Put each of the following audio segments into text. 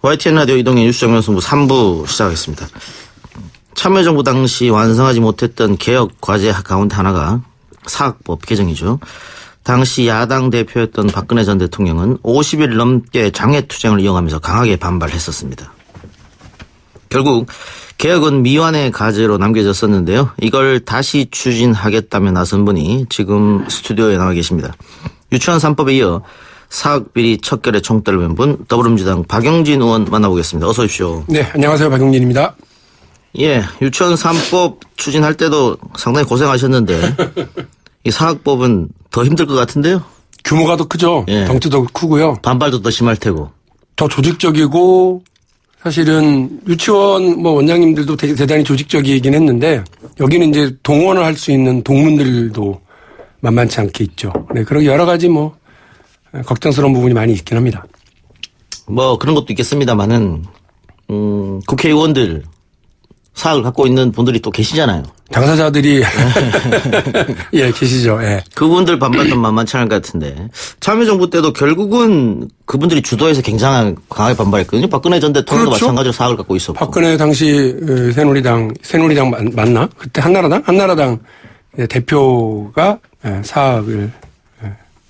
YTN 라디오 이동의 뉴스 정면승부 3부 시작하겠습니다. 참여정부 당시 완성하지 못했던 개혁 과제 가운데 하나가 사학법 개정이죠. 당시 야당 대표였던 박근혜 전 대통령은 50일 넘게 장외투쟁을 이어가면서 강하게 반발했었습니다. 결국 개혁은 미완의 과제로 남겨졌었는데요. 이걸 다시 추진하겠다며 나선 분이 지금 스튜디오에 나와 계십니다. 유치원 3법에 이어 사학비리 척결에 총대를 맨 분 더불어민주당 박용진 의원 만나보겠습니다. 어서 오십시오. 네, 안녕하세요. 박용진입니다. 예, 유치원 3법 추진할 때도 상당히 고생하셨는데 이 사학법은 더 힘들 것 같은데요? 규모가 더 크죠. 예. 덩치도 크고요. 반발도 더 심할 테고. 더 조직적이고 사실은 유치원 원장님들도 대단히 조직적이긴 했는데 여기는 이제 동원을 할 수 있는 동문들도 만만치 않게 있죠. 네, 그런 여러 가지 걱정스러운 부분이 많이 있긴 합니다. 그런 것도 있겠습니다만은 국회의원들 사학을 갖고 있는 분들이 또 계시잖아요. 당사자들이 예, 계시죠. 예. 그분들 반발도 만만치 않을 것 같은데 참여정부 때도 결국은 그분들이 주도해서 굉장히 강하게 반발했거든요. 박근혜 전 대통령도 그렇죠? 마찬가지로 사학을 갖고 있었고. 박근혜 당시 새누리당 맞나? 그때 한나라당 대표가 사학을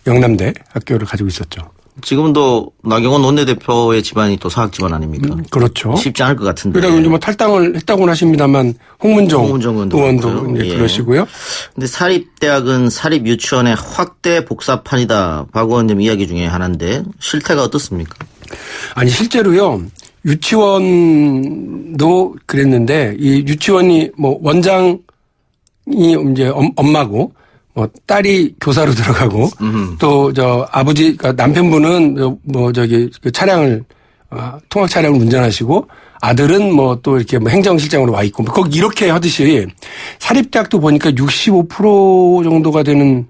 영남대 학교를 가지고 있었죠. 지금도 나경원 원내대표의 집안이 또 사학 집안 아닙니까? 그렇죠. 쉽지 않을 것 같은데. 그러다 이제 탈당을 했다고는 하십니다만 홍문종 의원도 이제 예. 그러시고요. 근데 사립대학은 사립유치원의 확대 복사판이다. 박 의원님 이야기 중에 하나인데 실태가 어떻습니까? 아니 실제로요. 유치원도 그랬는데 이 유치원이 원장이 이제 엄마고 딸이 교사로 들어가고 또 아버지 그러니까 남편분은 그 차량을 통학 차량을 운전하시고 아들은 또 이렇게 행정실장으로 와 있고 거기 이렇게 하듯이 사립대학도 보니까 65% 정도가 되는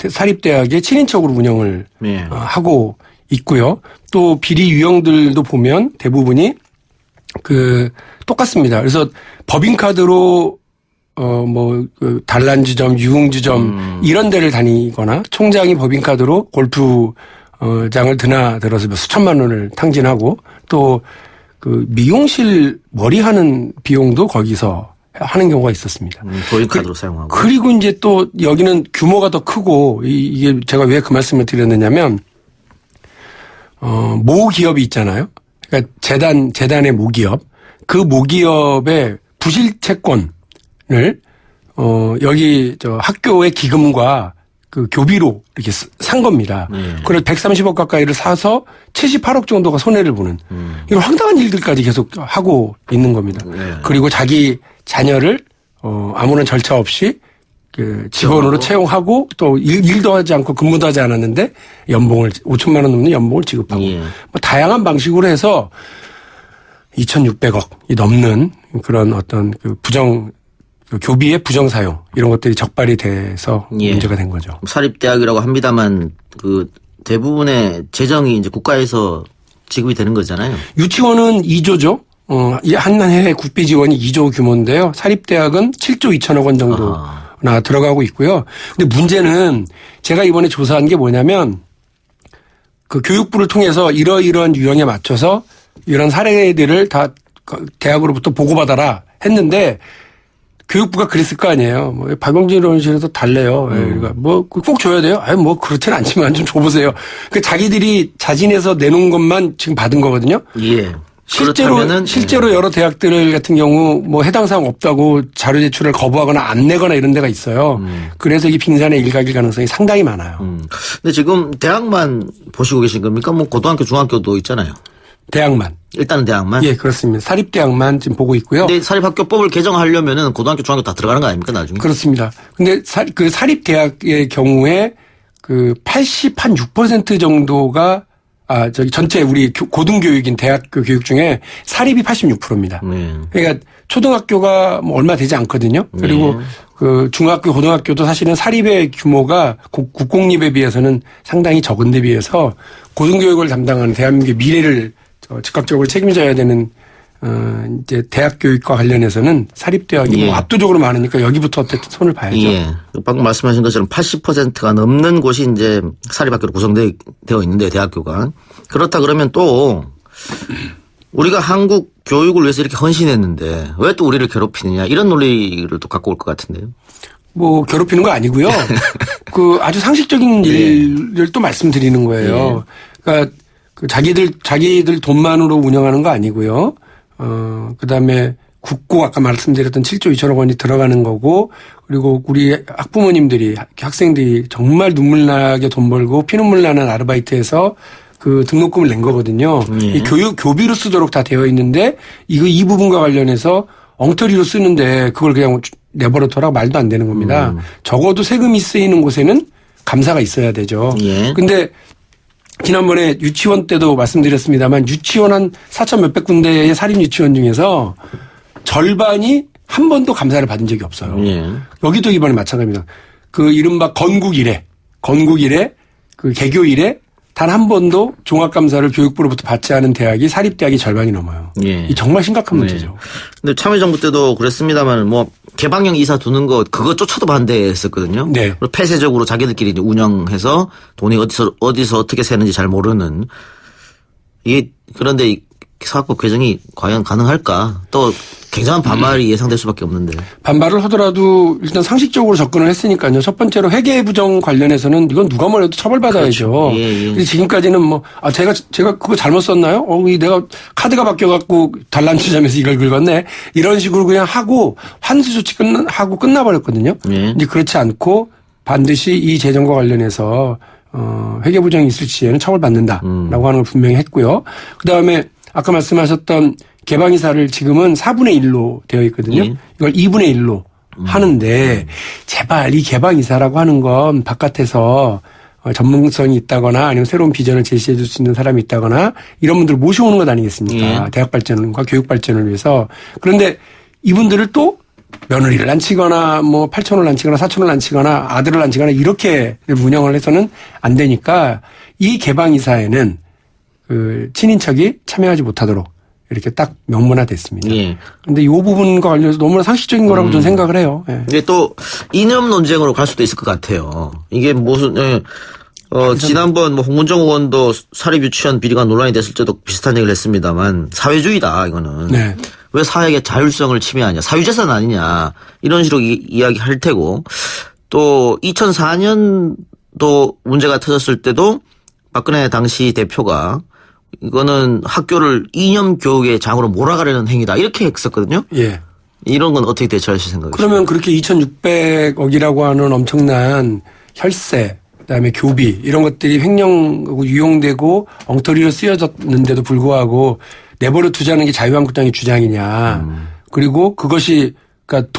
사립대학에 친인척으로 운영을 하고 있고요. 또 비리 유형들도 보면 대부분이 똑같습니다. 그래서 법인카드로 단란주점, 유흥주점, 이런 데를 다니거나, 총장이 법인카드로 골프장을 드나들어서 수천만 원을 탕진하고, 또, 미용실 머리하는 비용도 거기서 하는 경우가 있었습니다. 법인카드로 사용하고. 그리고 이제 또, 여기는 규모가 더 크고, 이게 제가 왜 그 말씀을 드렸느냐면, 모기업이 있잖아요. 그러니까 재단의 모기업. 그 모기업의 부실채권, 여기 학교의 기금과 그 교비로 이렇게 산 겁니다. 그걸 130억 가까이를 사서 78억 정도가 손해를 보는 이런 황당한 일들까지 계속 하고 있는 겁니다. 그리고 자기 자녀를 아무런 절차 없이 그 직원으로 채용하고 또 일도 하지 않고 근무도 하지 않았는데 연봉을 5천만 원 넘는 연봉을 지급하고 다양한 방식으로 해서 2,600억이 넘는 그런 어떤 교비의 부정사용 이런 것들이 적발이 돼서 문제가 된 거죠. 사립대학이라고 합니다만 대부분의 재정이 이제 국가에서 지급이 되는 거잖아요. 유치원은 2조죠. 한 해 국비 지원이 2조 규모인데요. 사립대학은 7조 2천억 원 정도나 들어가고 있고요. 근데 문제는 제가 이번에 조사한 게 뭐냐면 그 교육부를 통해서 이러이러한 유형에 맞춰서 이런 사례들을 다 대학으로부터 보고받아라 했는데 교육부가 그랬을 거 아니에요. 박용진 의원실에서 달래요. 그러니까 꼭 줘야 돼요? 그렇지는 않지만 좀 줘보세요. 자기들이 자진해서 내놓은 것만 지금 받은 거거든요. 예. 실제로 여러 대학들 같은 경우 해당 사항 없다고 자료 제출을 거부하거나 안 내거나 이런 데가 있어요. 그래서 이게 빙산의 일각일 가능성이 상당히 많아요. 근데 지금 대학만 보시고 계신 겁니까? 고등학교, 중학교도 있잖아요. 대학만. 일단은 대학만? 예, 그렇습니다. 사립대학만 지금 보고 있고요. 근데 사립학교법을 개정하려면은 고등학교, 중학교 다 들어가는 거 아닙니까, 나중에? 그렇습니다. 근데 그 사립대학의 경우에 86% 정도가 전체 우리 고등교육인 대학교 교육 중에 사립이 86%입니다. 그러니까 초등학교가 얼마 되지 않거든요. 그리고 중학교, 고등학교도 사실은 사립의 규모가 국공립에 비해서는 상당히 적은 데 비해서 고등교육을 담당하는 대한민국의 미래를 즉각적으로 책임져야 되는 이제 대학 교육과 관련해서는 사립대학이 압도적으로 많으니까 여기부터 어쨌든 손을 봐야죠. 예. 방금 말씀하신 것처럼 80%가 넘는 곳이 이제 사립학교로 구성되어 있는데 대학교가. 그렇다 그러면 또 우리가 한국 교육을 위해서 이렇게 헌신했는데 왜 또 우리를 괴롭히느냐 이런 논리를 또 갖고 올 것 같은데요. 뭐 괴롭히는 거 아니고요. 그 아주 상식적인 일을 또 말씀드리는 거예요. 그러니까 그 자기들 돈만으로 운영하는 거 아니고요. 그다음에 국고 아까 말씀드렸던 7조 2천억 원이 들어가는 거고 그리고 우리 학부모님들이 학생들이 정말 눈물나게 돈 벌고 피눈물 나는 아르바이트해서 그 등록금을 낸 거거든요. 이 교비로 쓰도록 다 되어 있는데 이 부분과 관련해서 엉터리로 쓰는데 그걸 그냥 내버려 둬라 말도 안 되는 겁니다. 적어도 세금이 쓰이는 곳에는 감사가 있어야 되죠. 근데 지난번에 유치원 때도 말씀드렸습니다만 유치원 한 4천 몇백 군데의 사립 유치원 중에서 절반이 한 번도 감사를 받은 적이 없어요. 여기도 이번에 마찬가지입니다. 그 이른바 건국 이래 그 개교 이래 단 한 번도 종합감사를 교육부로부터 받지 않은 대학이 사립대학이 절반이 넘어요. 이 정말 심각한 문제죠. 근데 참여정부 때도 그랬습니다만 뭐 개방형 이사 두는 거 그거 쫓아도 반대했었거든요. 그리고 폐쇄적으로 자기들끼리 이제 운영해서 돈이 어디서 어떻게 새는지 잘 모르는 이게 그런데 이 사학법 개정이 과연 가능할까? 또 굉장한 반발이 예상될 수밖에 없는데. 반발을 하더라도 일단 상식적으로 접근을 했으니까요. 첫 번째로 회계부정 관련해서는 이건 누가 뭐래도 처벌받아야죠. 그렇죠. 근데 지금까지는 뭐 제가 그거 잘못 썼나요? 내가 카드가 바뀌어갖고 단란주점에서 이걸 긁었네. 이런 식으로 그냥 하고 환수 조치 하고 끝나버렸거든요. 이제 그렇지 않고 반드시 이 재정과 관련해서 회계부정이 있을 시에는 처벌받는다라고 하는 걸 분명히 했고요. 그다음에 아까 말씀하셨던 개방이사를 지금은 4분의 1로 되어 있거든요. 이걸 2분의 1로 하는데 제발 이 개방이사라고 하는 건 바깥에서 전문성이 있다거나 아니면 새로운 비전을 제시해 줄 수 있는 사람이 있다거나 이런 분들을 모셔오는 것 아니겠습니까? 대학 발전과 교육 발전을 위해서. 그런데 이분들을 또 며느리를 안 치거나 뭐 8천원을 안 치거나 4천원을 안 치거나 아들을 안 치거나 이렇게 운영을 해서는 안 되니까 이 개방이사에는 그 친인척이 참여하지 못하도록 이렇게 딱 명문화됐습니다. 그런데 이 부분과 관련해서 너무나 상식적인 거라고 저는 생각을 해요. 이게 또 이념 논쟁으로 갈 수도 있을 것 같아요. 이게 무슨 지난번 뭐 홍문정 의원도 사립유치원 비리가 논란이 됐을 때도 비슷한 얘기를 했습니다만 사회주의다 이거는. 왜 사회의 자율성을 침해하냐. 사유재산 아니냐. 이런 식으로 이야기할 테고 또 2004년도 문제가 터졌을 때도 박근혜 당시 대표가 이거는 학교를 이념 교육의 장으로 몰아가려는 행위다. 이렇게 했었거든요. 이런 건 어떻게 대처하실 생각이세요? 그러면 그렇게 2,600억이라고 하는 엄청난 혈세, 그다음에 교비 이런 것들이 횡령하고 유용되고 엉터리로 쓰여졌는데도 불구하고 내버려 두자는 게 자유한국당의 주장이냐. 그리고 그것이 그러니까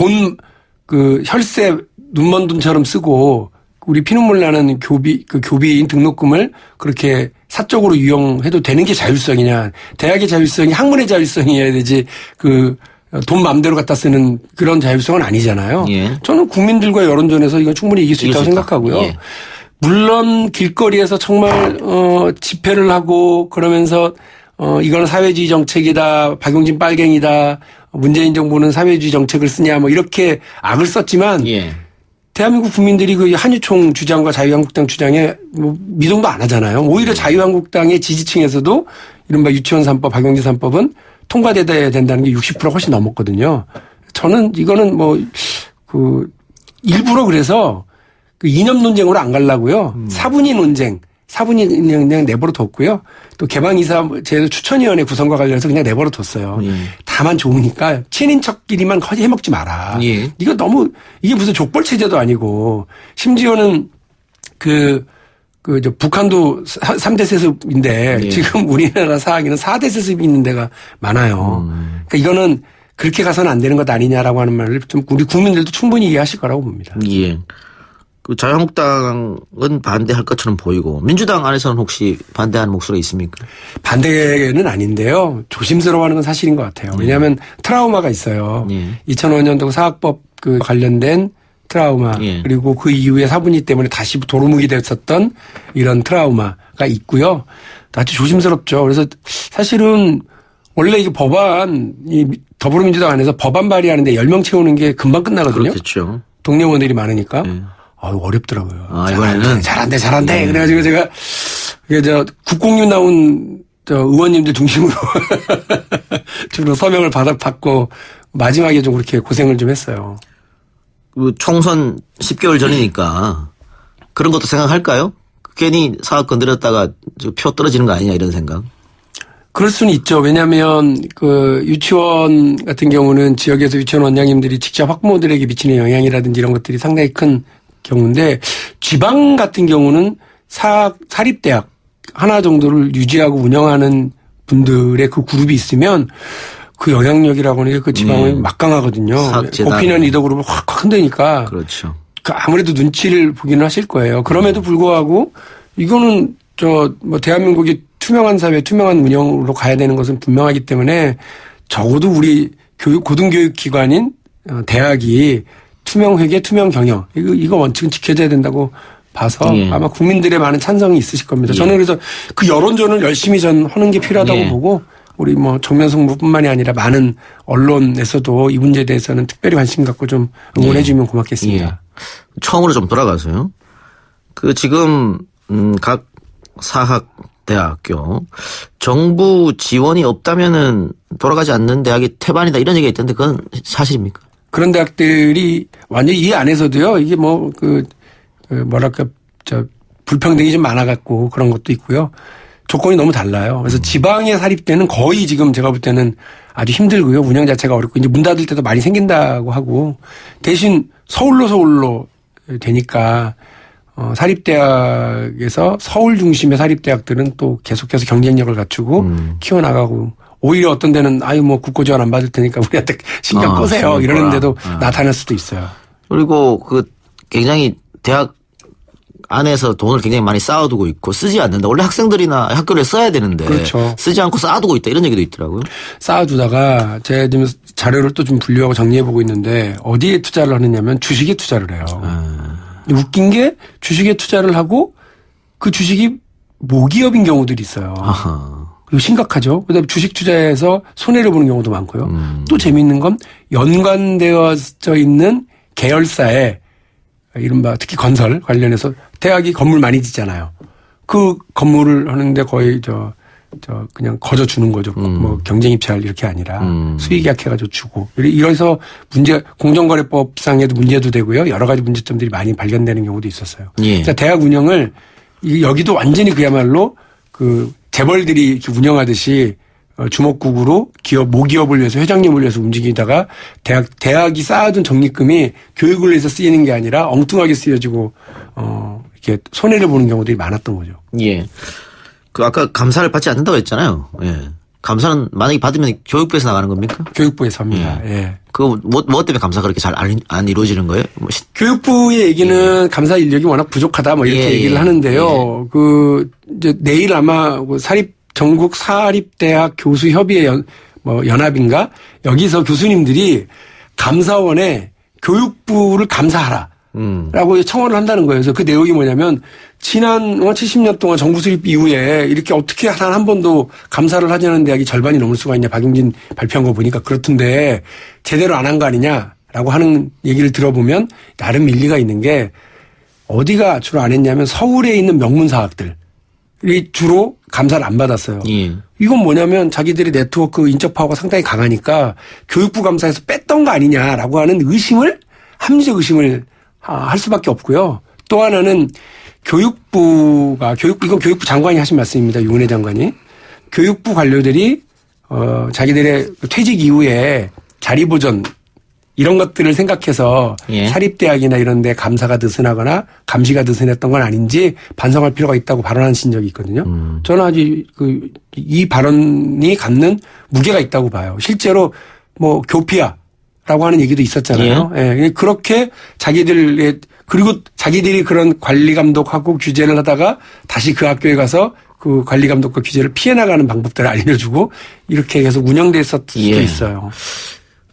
그 혈세 눈먼 돈처럼 쓰고 우리 피눈물 나는 교비인 등록금을 그렇게 사적으로 이용해도 되는 게 자율성이냐. 대학의 자율성이 학문의 자율성이어야 되지 돈 마음대로 갖다 쓰는 그런 자율성은 아니잖아요. 저는 국민들과 여론전에서 이건 충분히 이길 수 있다고 생각하고요. 물론 길거리에서 정말 집회를 하고 그러면서 이거는 사회주의 정책이다. 박용진 빨갱이다. 문재인 정부는 사회주의 정책을 쓰냐 뭐 이렇게 악을 썼지만 대한민국 국민들이 그 한유총 주장과 자유한국당 주장에 뭐 미동도 안 하잖아요. 오히려 자유한국당의 지지층에서도 이른바 유치원 3법, 박용진 3법은 통과돼야 된다는 게 60% 훨씬 넘었거든요. 저는 이거는 일부러 그래서 그 이념 논쟁으로 안 가려고요. 사분위 논쟁. 사분이 그냥 내버려 뒀고요. 또 개방이사 제도 추천위원회 구성과 관련해서 그냥 내버려 뒀어요. 다만 좋으니까 친인척끼리만 해먹지 마라. 이거 너무 이게 무슨 족벌체제도 아니고 심지어는 북한도 3대 세습인데 지금 우리나라 사학에는 4대 세습이 있는 데가 많아요. 그러니까 이거는 그렇게 가서는 안 되는 것 아니냐라고 하는 말을 좀 우리 국민들도 충분히 이해하실 거라고 봅니다. 그 자유한국당은 반대할 것처럼 보이고 민주당 안에서는 혹시 반대하는 목소리가 있습니까? 반대는 아닌데요. 조심스러워하는 건 사실인 것 같아요. 왜냐하면 트라우마가 있어요. 2005년도 사학법 관련된 트라우마 그리고 그 이후에 사분위 때문에 다시 도루묵이 됐었던 이런 트라우마가 있고요. 아주 조심스럽죠. 그래서 사실은 원래 이게 이 더불어민주당 안에서 법안 발의하는데 10명 채우는 게 금방 끝나거든요. 그렇겠죠. 동료 의원들이 많으니까. 어렵더라고요. 이번에는 잘한대. 그래가지고 제가 국공립 나온 의원님들 중심으로 주로 서명을 받고 마지막에 좀 그렇게 고생을 좀 했어요. 그 총선 10개월 전이니까 그런 것도 생각할까요? 괜히 사업 건드렸다가 표 떨어지는 거 아니냐 이런 생각. 그럴 수는 있죠. 왜냐하면 그 유치원 같은 경우는 지역에서 유치원 원장님들이 직접 학부모들에게 미치는 영향이라든지 이런 것들이 상당히 큰 경우인데 지방 같은 경우는 사립대학 하나 정도를 유지하고 운영하는 분들의 그 그룹이 있으면 그 영향력이라고 하는 게 그 지방은 막강하거든요. 고피는 리더 그룹을 확 흔드니까. 그렇죠. 아무래도 눈치를 보기는 하실 거예요. 그럼에도 불구하고 이거는 뭐 대한민국이 투명한 사회, 투명한 운영으로 가야 되는 것은 분명하기 때문에 적어도 우리 고등교육 기관인 대학이 투명 회계, 투명 경영 이거 원칙은 지켜져야 된다고 봐서 아마 국민들의 많은 찬성이 있으실 겁니다. 저는 그래서 그 여론전을 열심히 하는 게 필요하다고 보고 우리 뭐 정면승부뿐만이 아니라 많은 언론에서도 이 문제에 대해서는 특별히 관심 갖고 좀 응원해 주면 고맙겠습니다. 처음으로 좀 돌아가서요. 그 지금 각 사학대학교 정부 지원이 없다면은 돌아가지 않는 대학이 태반이다 이런 얘기가 있던데 그건 사실입니까? 그런 대학들이 완전히 이 안에서도요. 이게 뭐 뭐랄까 불평등이 좀 많아갖고 그런 것도 있고요. 조건이 너무 달라요. 그래서 지방의 사립대는 거의 지금 제가 볼 때는 아주 힘들고요. 운영 자체가 어렵고 이제 문 닫을 때도 많이 생긴다고 하고 대신 서울로 되니까 사립대학에서 서울 중심의 사립대학들은 또 계속해서 경쟁력을 갖추고 키워나가고 오히려 어떤 데는 뭐 국고 지원 안 받을 테니까 우리한테 신경 끄세요 이러는데도 나타날 수도 있어요. 그리고 그 굉장히 대학 안에서 돈을 굉장히 많이 쌓아두고 있고 쓰지 않는다. 원래 학생들이나 학교를 써야 되는데 그렇죠. 쓰지 않고 쌓아두고 있다 이런 얘기도 있더라고요. 쌓아두다가 제가 지금 자료를 또 좀 분류하고 정리해보고 있는데 어디에 투자를 하느냐면 주식에 투자를 해요. 웃긴 게 주식에 투자를 하고 그 주식이 모기업인 경우들이 있어요. 그리고 심각하죠. 그다음에 주식 투자에서 손해를 보는 경우도 많고요. 또 재미있는 건 연관되어져 있는 계열사에 이른바 특히 건설 관련해서 대학이 건물 많이 짓잖아요. 그 건물을 하는데 거의 그냥 거저 주는 거죠. 뭐 경쟁 입찰 이렇게 아니라 수익 계약해가지고 주고. 이래서 공정거래법상에도 문제도 되고요. 여러 가지 문제점들이 많이 발견되는 경우도 있었어요. 그러니까 대학 운영을 여기도 완전히 그야말로 그 재벌들이 이렇게 운영하듯이 주먹국으로 모기업을 위해서 회장님을 위해서 움직이다가 대학이 쌓아둔 적립금이 교육을 위해서 쓰이는 게 아니라 엉뚱하게 쓰여지고 이렇게 손해를 보는 경우들이 많았던 거죠. 예. 그 아까 감사를 받지 않는다고 했잖아요. 예. 감사는 만약에 받으면 교육부에서 나가는 겁니까? 교육부에서 합니다. 예. 그거 뭐 때문에 감사가 그렇게 잘 안 이루어지는 거예요? 교육부의 얘기는 감사 인력이 워낙 부족하다 뭐 이렇게 얘기를 하는데요. 이제 내일 아마 전국 사립대학 교수협의회 연합인가 연합인가 여기서 교수님들이 감사원에 교육부를 감사하라. 라고 청원을 한다는 거예요. 그래서 그 내용이 뭐냐면 지난 70년 동안 정부 수립 이후에 이렇게 어떻게 한 번도 감사를 하지 않은 대학이 절반이 넘을 수가 있냐. 박용진 발표한 거 보니까 그렇던데 제대로 안 한 거 아니냐라고 하는 얘기를 들어보면 나름 일리가 있는 게 어디가 주로 안 했냐면 서울에 있는 명문사학들이 주로 감사를 안 받았어요. 이건 뭐냐면 자기들의 네트워크 인적 파워가 상당히 강하니까 교육부 감사에서 뺐던 거 아니냐라고 하는 합리적 의심을 할 수밖에 없고요. 또 하나는 이건 교육부 장관이 하신 말씀입니다. 유은혜 장관이. 교육부 관료들이, 자기들의 퇴직 이후에 자리보전, 이런 것들을 생각해서 사립대학이나 이런 데 감사가 느슨하거나 감시가 느슨했던 건 아닌지 반성할 필요가 있다고 발언하신 적이 있거든요. 저는 아주 이 발언이 갖는 무게가 있다고 봐요. 실제로 교피아라고 하는 얘기도 있었잖아요. 예. 그렇게 그리고 자기들이 그런 관리 감독하고 규제를 하다가 다시 그 학교에 가서 그 관리 감독과 규제를 피해 나가는 방법들을 알려주고 이렇게 계속 운영돼 있었을 수도 있어요.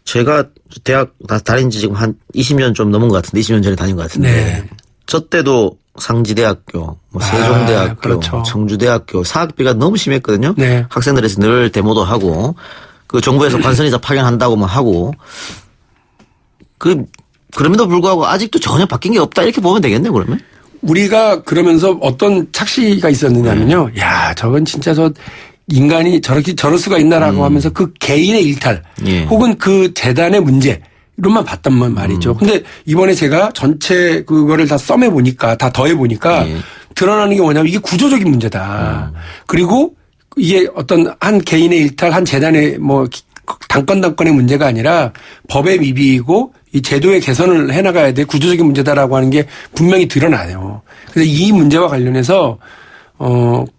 제가 대학 다닌 지 지금 한 20년 좀 넘은 것 같은데 20년 전에 다닌 것 같은데 저 때도 상지대학교, 세종대학교, 그렇죠. 청주대학교 사학비가 너무 심했거든요. 학생들에서 늘 데모도 하고 그 정부에서 관선이자 파견한다고 하고 그럼에도 불구하고 아직도 전혀 바뀐 게 없다 이렇게 보면 되겠네요. 그러면 우리가 그러면서 어떤 착시가 있었느냐면요. 야 저건 진짜 인간이 저럴 수가 있나라고 하면서 그 개인의 일탈 예. 혹은 그 재단의 문제 이런만 봤단 말이죠. 근데 이번에 제가 전체 그거를 다 썸해 보니까 다 더해 보니까 예. 드러나는 게 뭐냐면 이게 구조적인 문제다. 그리고 이게 어떤 한 개인의 일탈, 한 재단의 뭐 단건의 문제가 아니라 법의 미비이고 이 제도의 개선을 해나가야 될 구조적인 문제다라고 하는 게 분명히 드러나요. 그래서 이 문제와 관련해서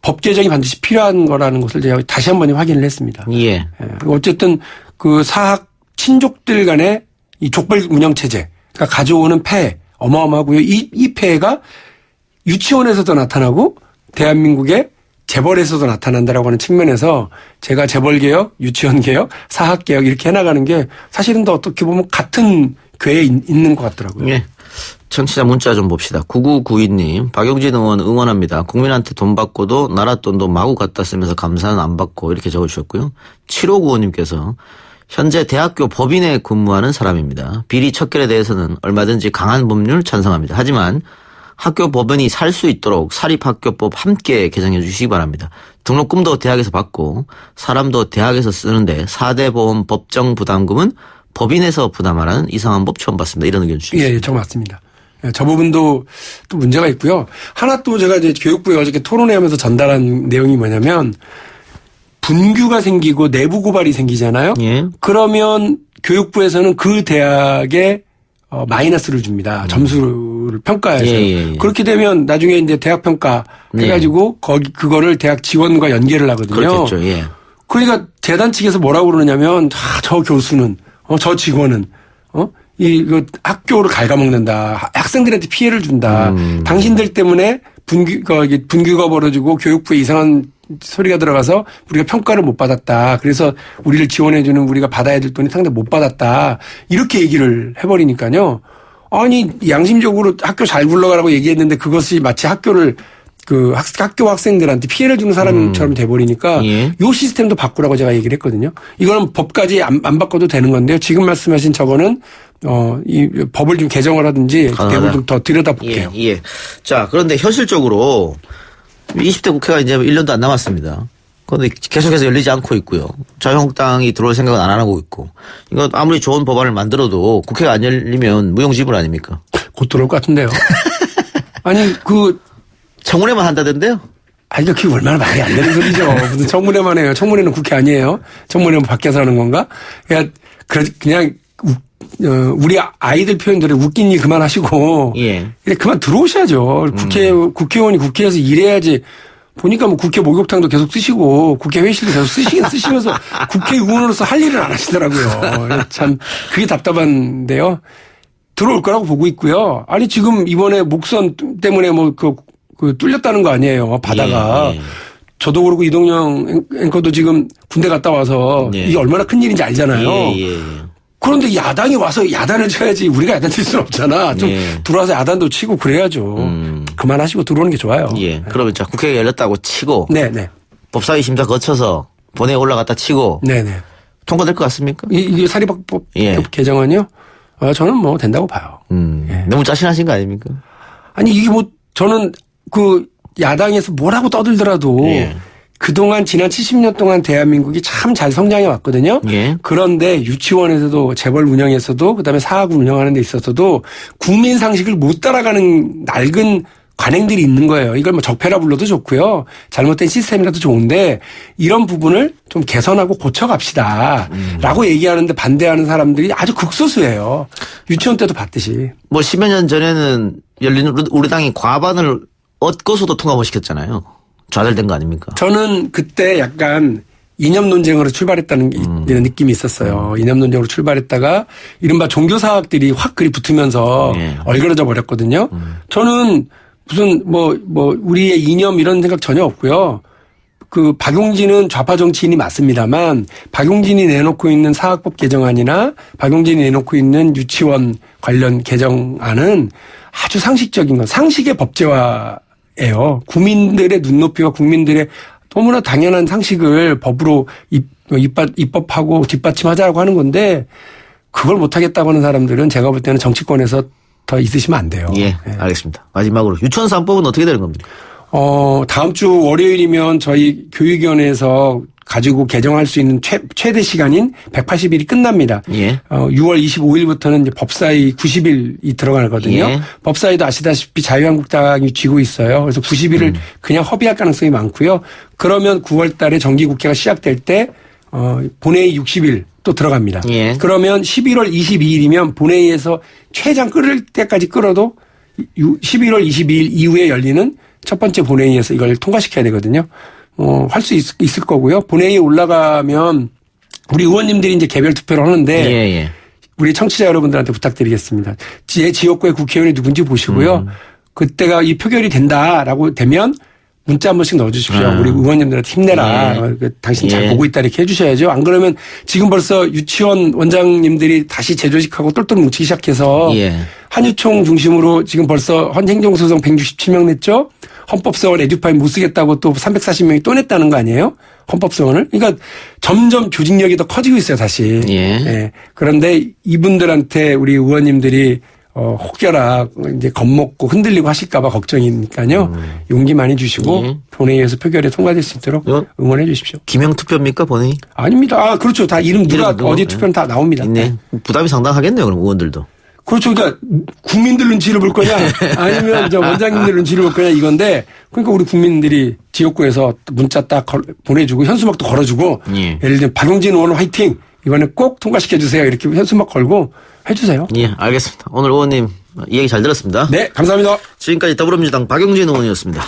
법 개정이 반드시 필요한 거라는 것을 제가 다시 한번 확인을 했습니다. 예. 어쨌든 그 사학 친족들 간의 이 족벌 운영 체제가 가져오는 폐해 어마어마하고요. 이 폐해가 유치원에서도 나타나고 대한민국의 재벌에서도 나타난다라고 하는 측면에서 제가 재벌개혁, 유치원개혁, 사학개혁 이렇게 해나가는 게 사실은 더 어떻게 보면 같은 궤에 있는 것 같더라고요. 예. 청취자 문자 좀 봅시다. 9992님. 박용진 의원 응원합니다. 국민한테 돈 받고도 나라 돈도 마구 갖다 쓰면서 감사는 안 받고 이렇게 적어주셨고요. 7595님께서 현재 대학교 법인에 근무하는 사람입니다. 비리 척결에 대해서는 얼마든지 강한 법률 찬성합니다. 하지만 학교 법인이 살 수 있도록 사립학교법 함께 개정해 주시기 바랍니다. 등록금도 대학에서 받고 사람도 대학에서 쓰는데 4대 보험 법정 부담금은 법인에서 부담하라는 이상한 법 처음 봤습니다. 이런 의견 주셨습니다. 예, 정 맞습니다. 저 부분도 또 문제가 있고요. 하나 또 제가 이제 교육부에 어저께 토론회 하면서 전달한 내용이 뭐냐면 분규가 생기고 내부 고발이 생기잖아요. 예. 그러면 교육부에서는 그 대학에 마이너스를 줍니다. 점수를 평가해서. 예. 그렇게 되면 나중에 이제 대학 평가 해가지고 그거를 대학 지원과 연계를 하거든요. 그렇겠죠. 예. 그러니까 재단 측에서 뭐라고 그러냐면 저 교수는 저 직원은 이거 학교를 갉아먹는다. 학생들한테 피해를 준다. 당신들 때문에 분규가 벌어지고 교육부에 이상한 소리가 들어가서 우리가 평가를 못 받았다. 그래서 우리를 지원해주는 우리가 받아야 될 돈이 상당히 못 받았다. 이렇게 얘기를 해버리니까요. 아니 양심적으로 학교 잘 굴러가라고 얘기했는데 그것이 마치 학교를 학교 학생들한테 피해를 주는 사람처럼 돼버리니까 예. 이 시스템도 바꾸라고 제가 얘기를 했거든요. 이거는 법까지 안 바꿔도 되는 건데요. 지금 말씀하신 저거는 이 법을 좀 개정을 하든지 대법을 좀 더 들여다볼게요. 예. 자, 그런데 현실적으로 20대 국회가 이제 1년도 안 남았습니다. 그런데 계속해서 열리지 않고 있고요. 자유한국당이 들어올 생각은 안 하고 있고. 이거 아무리 좋은 법안을 만들어도 국회가 안 열리면 무용지물 아닙니까? 곧 들어올 것 같은데요. 아니 청문회만 한다던데요? 아니 그게 얼마나 말이 안 되는 소리죠. 무슨 청문회만 해요. 청문회는 국회 아니에요. 청문회는 밖에서 하는 건가? 그냥 우리 아이들 표현대로 웃긴 일 그만하시고 예. 그만 들어오셔야죠. 국회의원이 국회에서 일해야지. 보니까 뭐 국회 목욕탕도 계속 쓰시고 국회 회의실도 계속 쓰시면서 국회의원으로서 할 일을 안 하시더라고요. 참 그게 답답한데요. 들어올 거라고 보고 있고요. 아니 지금 이번에 목선 때문에 뚫렸다는 거 아니에요. 바다가. 예. 저도 그렇고 이동영 앵커도 지금 군대 갔다 와서 예. 이게 얼마나 큰 일인지 알잖아요. 예. 그런데 야당이 와서 야단을 쳐야지 우리가 야단 칠 수는 없잖아. 좀 들어와서 야단도 치고 그래야죠. 그만하시고 들어오는 게 좋아요. 예. 그러면 자 국회가 열렸다고 치고 네네. 법사위 심사 거쳐서 본회의 올라갔다 치고 네네. 통과될 것 같습니까? 이게 사립학법 예. 개정안이요? 저는 뭐 된다고 봐요. 예. 너무 짜신하신 거 아닙니까? 아니 이게 저는 야당에서 뭐라고 떠들더라도 예. 그동안 지난 70년 동안 대한민국이 참 잘 성장해 왔거든요. 예. 그런데 유치원에서도 재벌 운영에서도 그다음에 사학 운영하는 데 있어서도 국민 상식을 못 따라가는 낡은 관행들이 있는 거예요. 이걸 뭐 적폐라 불러도 좋고요. 잘못된 시스템이라도 좋은데 이런 부분을 좀 개선하고 고쳐갑시다. 라고 얘기하는데 반대하는 사람들이 아주 극소수예요. 유치원 때도 봤듯이. 뭐 10여 년 전에는 열린 우리 당이 과반을 얻고서도 통과 못 시켰잖아요. 좌절된 거 아닙니까? 저는 그때 약간 이념 논쟁으로 출발했다는 이런 느낌이 있었어요. 이념 논쟁으로 출발했다가 이른바 종교사학들이 확 그리 붙으면서 얼그러져 버렸거든요. 저는 무슨 우리의 이념 이런 생각 전혀 없고요. 박용진은 좌파 정치인이 맞습니다만 박용진이 내놓고 있는 사학법 개정안이나 박용진이 내놓고 있는 유치원 관련 개정안은 아주 상식적인 건 상식의 법제화예요. 국민들의 눈높이와 국민들의 너무나 당연한 상식을 법으로 입법하고 뒷받침하자고 하는 건데 그걸 못하겠다고 하는 사람들은 제가 볼 때는 정치권에서 더 있으시면 안 돼요. 예, 알겠습니다. 마지막으로 유치원 3법은 어떻게 되는 겁니까? 다음 주 월요일이면 저희 교육위원회에서 가지고 개정할 수 있는 최대 시간인 180일이 끝납니다. 예. 6월 25일부터는 이제 법사위 90일이 들어가거든요. 예. 법사위도 아시다시피 자유한국당이 쥐고 있어요. 그래서 90일을 그냥 허비할 가능성이 많고요. 그러면 9월 달에 정기국회가 시작될 때 본회의 60일 또 들어갑니다. 예. 그러면 11월 22일이면 본회의에서 최장 끌을 때까지 끌어도 11월 22일 이후에 열리는 첫 번째 본회의에서 이걸 통과시켜야 되거든요. 할 수 있을 거고요. 본회의에 올라가면 우리 의원님들이 이제 개별 투표를 하는데 예. 우리 청취자 여러분들한테 부탁드리겠습니다. 제 지역구의 국회의원이 누군지 보시고요. 그때가 이 표결이 된다라고 되면 문자 한 번씩 넣어주십시오. 우리 의원님들한테 힘내라. 당신 잘 보고 있다 이렇게 해주셔야죠. 안 그러면 지금 벌써 유치원 원장님들이 다시 재조직하고 똘똘 뭉치기 시작해서 예. 한유총 중심으로 지금 벌써 헌행정소송 167명 냈죠. 헌법소원 에듀파인 못 쓰겠다고 또 340명이 또 냈다는 거 아니에요? 헌법소원을. 그러니까 점점 조직력이 더 커지고 있어요, 다시. 예. 그런데 이분들한테 우리 의원님들이 혹여나 이제 겁먹고 흔들리고 하실까봐 걱정이니까요. 용기 많이 주시고 예. 본회의에서 표결에 통과될 수 있도록 응원해 주십시오. 기명투표입니까, 본회의? 아닙니다. 그렇죠. 다 이름 누가 이름도, 어디 투표는 다 나옵니다. 있네. 부담이 상당하겠네요, 그럼 의원들도. 그렇죠. 그러니까 국민들 눈치를 볼 거냐 아니면 원장님들 눈치를 볼 거냐 이건데 그러니까 우리 국민들이 지역구에서 문자 딱 보내주고 현수막도 걸어주고 예를 들면 박용진 의원 화이팅 이번에 꼭 통과시켜 주세요 이렇게 현수막 걸고 해주세요. 예, 알겠습니다. 오늘 의원님 이야기 잘 들었습니다. 네, 감사합니다. 지금까지 더불어민주당 박용진 의원이었습니다.